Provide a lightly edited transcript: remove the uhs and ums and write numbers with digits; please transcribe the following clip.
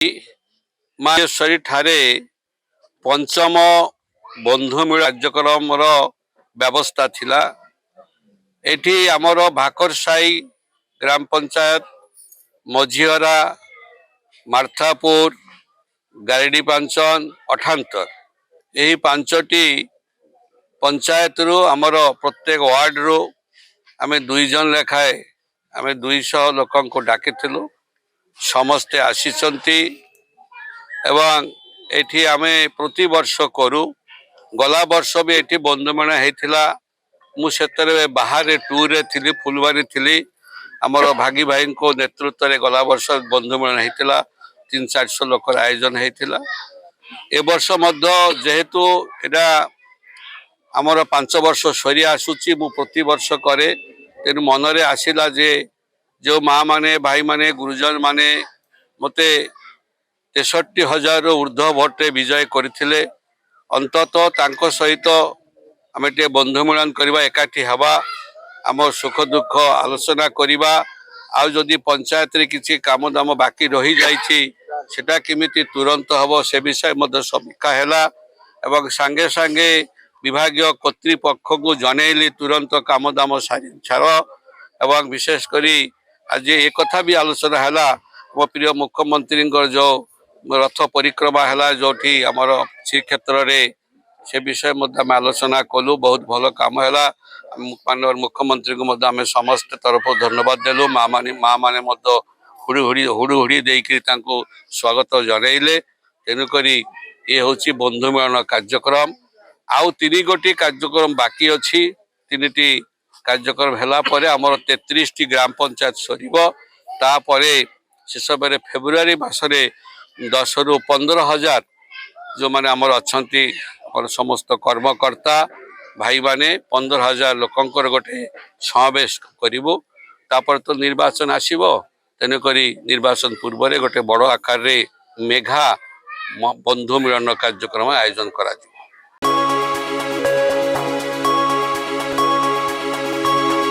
ମାହେଶ୍ୱରୀ ଠାରେ पंचम बंधुमेल कार्यक्रम व्यवस्था थिला। एठी आमर भाकरसाई ग्राम पंचायत मझीहरा मार्थापुर गारेडी पांचन अठांतर यही पांचटी पंचायत रु आमर प्रत्येक वार्ड रु आमे 2 जन लेखाए आमे 200 लोकन को डाकिथिलु। समस्ते आसीचंती एवं एठी आमे प्रति वर्ष करू। गला वर्ष भी एठी बंधुमेला हेतिला। मु सेतरे बाहर टूर रे थिली, फुलवारी थिली। आमर भागी भाई को नेतृत्व रे गला वर्ष बंधुमेला हेतिला। 300-400 लोक आयोजन हेतिला। ए वर्ष मध्य जेहेतु एटा आमर 5 वर्ष सरी आसुची, मु प्रति वर्ष करे। तेनु मनरे आसिला जे जो माँ माने भाई माने गुरुजन माने मते 63,000 ऊर्ध्व भोटे विजय करथिले। अंततः तांको सहित आमे टे बंधु मिलन करबा, एकाठी हवा, आम सुख दुख आलोचना करबा। आ जदि पंचायत रे किछि काम दाम बाकी रही जाइछि सेटा केमिति तुरंत हबो से विषय मध्य समीक्षा हैला। एवं संगे संगे विभागीय कर्तृपक्ष को जनेली तुरंत काम दाम छाड़। एवं विशेष करी आज एक कथा भी आलोचना हैला। मो प्रिय मुख्यमंत्री जो रथ परिक्रमा है जो आमर श्रीक्षेत्र रे से विषय मध्य आलोचना कलु। बहुत भल काम है। माननीय मुख्यमंत्री को आम समस्त तरफ धन्यवाद देलु। माँ माने हुड़ी हुड़ी हुड़ी हुड़ी देकी स्वागत जनइले। तेणुक ये हूँ बंधु मिलन कार्यक्रम। आउ 3 गोटी कार्यक्रम बाकी अच्छी। 3टी कार्यक्रम है आमर 33टी ग्राम पंचायत सरीब। तापरे शेष बेले फेब्रुआरी मासरे 10 ରୁ 15,000 जो माने आमर अच्छी समस्त कर्मकर्ता भाई माने 15,000 लोकंकर गोटे समावेश करिवो। तापर तो निर्वाचन आसीबो। तेणुकरी निर्वाचन पूर्व रे गोटे बड़ आकार रे मेघा बंधु मिलन कार्यक्रम आयोजन करा।